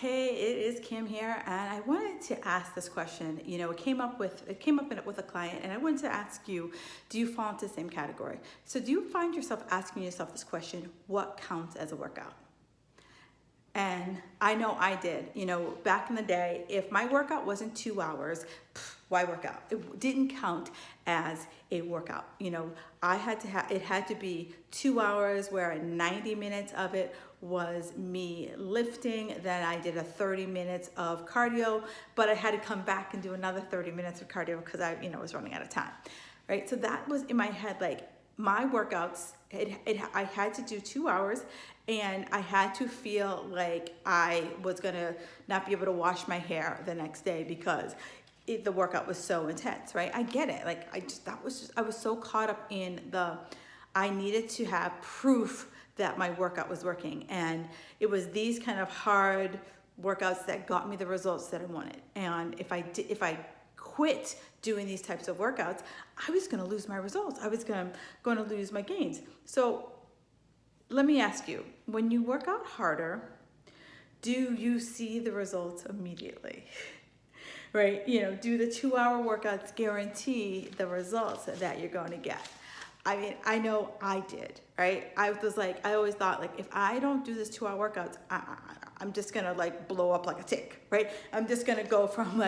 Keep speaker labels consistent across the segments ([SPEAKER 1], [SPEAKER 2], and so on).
[SPEAKER 1] Hey, it is Kim here, and I wanted to ask this question. It came up with with a client, and I wanted to ask you: do you fall into the same category? So, do you find yourself asking yourself this question: what counts as a workout? And I know I did. Back in the day, if my workout wasn't 2 hours, why work out? It didn't count as a workout. I had to have it had to be 2 hours where 90 minutes of it was me lifting. Then I did a 30 minutes of cardio, but I had to come back and do another 30 minutes of cardio because I was running out of time. Right? So that was in my head, like my workouts, I had to do 2 hours, and I had to feel like I was gonna not be able to wash my hair the next day because the workout was so intense, right? I get it. Like I was so caught up in I needed to have proof that my workout was working, and it was these kind of hard workouts that got me the results that I wanted. And if I quit doing these types of workouts, I was going to lose my results. I was going to lose my gains. So let me ask you, when you work out harder, do you see the results immediately? Right? Do the 2 hour workouts guarantee the results that you're going to get? I mean, I know I did, right? I always thought, like, if I don't do this 2 hour workouts, I'm just going to like blow up like a tick, right? I'm just going to go from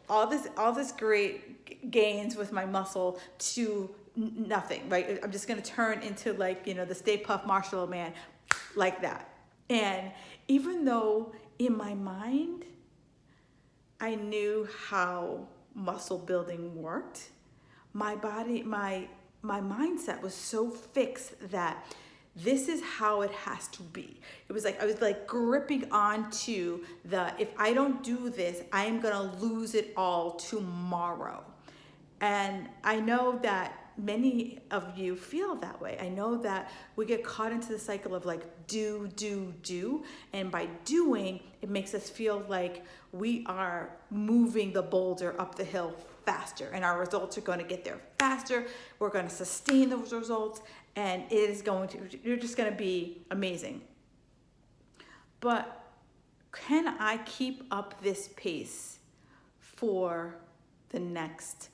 [SPEAKER 1] all this great gains with my muscle to nothing, right? I'm just going to turn into the Stay Puft Marshmallow Man like that. And even though in my mind, I knew how muscle building worked, my body, my mindset was so fixed that this is how it has to be. It was like I was gripping onto if I don't do this, I am gonna lose it all tomorrow. And I know that many of you feel that way. I know that we get caught into the cycle of do. And by doing, it makes us feel like we are moving the boulder up the hill faster, and our results are going to get there faster. We're going to sustain those results, and you're just going to be amazing. But can I keep up this pace for the next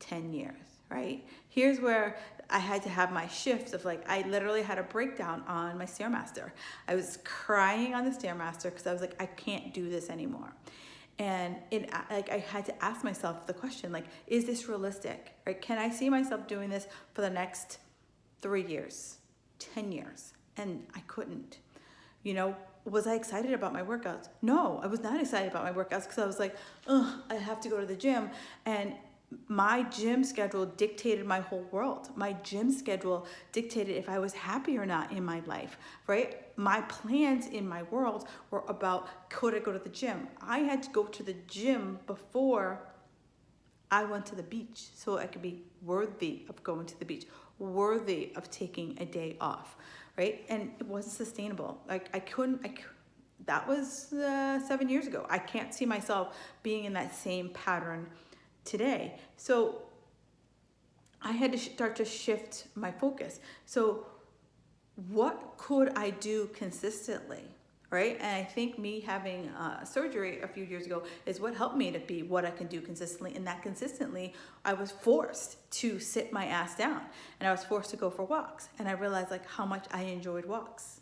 [SPEAKER 1] 10 years, right? Here's where I had to have my shift of I literally had a breakdown on my Stairmaster. I was crying on the Stairmaster because I was like, I can't do this anymore. And I had to ask myself the question, is this realistic? Right? Can I see myself doing this for the next 3 years, 10 years? And I couldn't. Was I excited about my workouts? No, I was not excited about my workouts because I was like, I have to go to the gym. And my gym schedule dictated my whole world. My gym schedule dictated if I was happy or not in my life, right? My plans in my world were about, could I go to the gym? I had to go to the gym before I went to the beach so I could be worthy of going to the beach, worthy of taking a day off, right? And it wasn't sustainable. That was 7 years ago. I can't see myself being in that same pattern today. So I had to start to shift my focus. So what could I do consistently, right? And I think me having surgery a few years ago is what helped me to be what I can do consistently. And that consistently, I was forced to sit my ass down, and I was forced to go for walks. And I realized how much I enjoyed walks,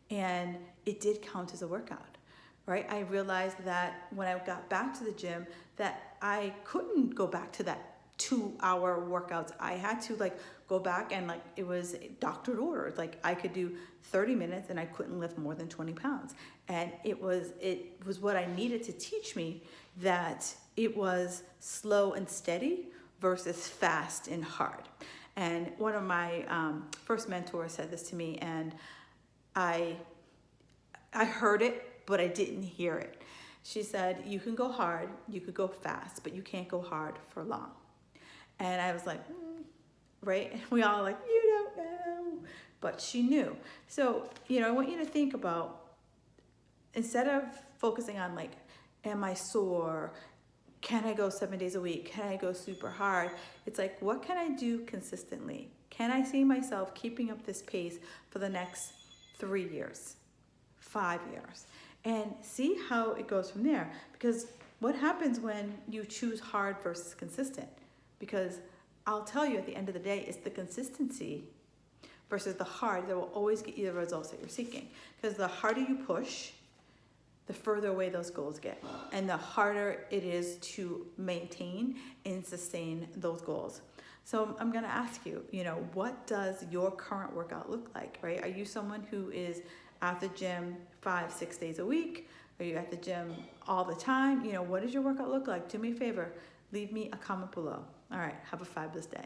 [SPEAKER 1] and it did count as a workout. Right? I realized that when I got back to the gym that I couldn't go back to that 2 hour workouts. I had to go back, and it was doctored orders. I could do 30 minutes and I couldn't lift more than 20 pounds. And it was what I needed to teach me that it was slow and steady versus fast and hard. And one of my first mentors said this to me, and I heard it, but I didn't hear it. She said, you can go hard, you could go fast, but you can't go hard for long. And I was like, right? And we all you don't know. But she knew. So, I want you to think about, instead of focusing on am I sore? Can I go 7 days a week? Can I go super hard? It's what can I do consistently? Can I see myself keeping up this pace for the next 3 years, 5 years? and see how it goes from there. Because what happens when you choose hard versus consistent? Because I'll tell you, at the end of the day, it's the consistency versus the hard that will always get you the results that you're seeking. Because the harder you push, the further away those goals get, and the harder it is to maintain and sustain those goals. So I'm going to ask you, what does your current workout look like, right? Are you someone who is at the gym 5-6 days a week? Are you at the gym all the time? What does your workout look like? Do me a favor, leave me a comment below. All right, have a fabulous day.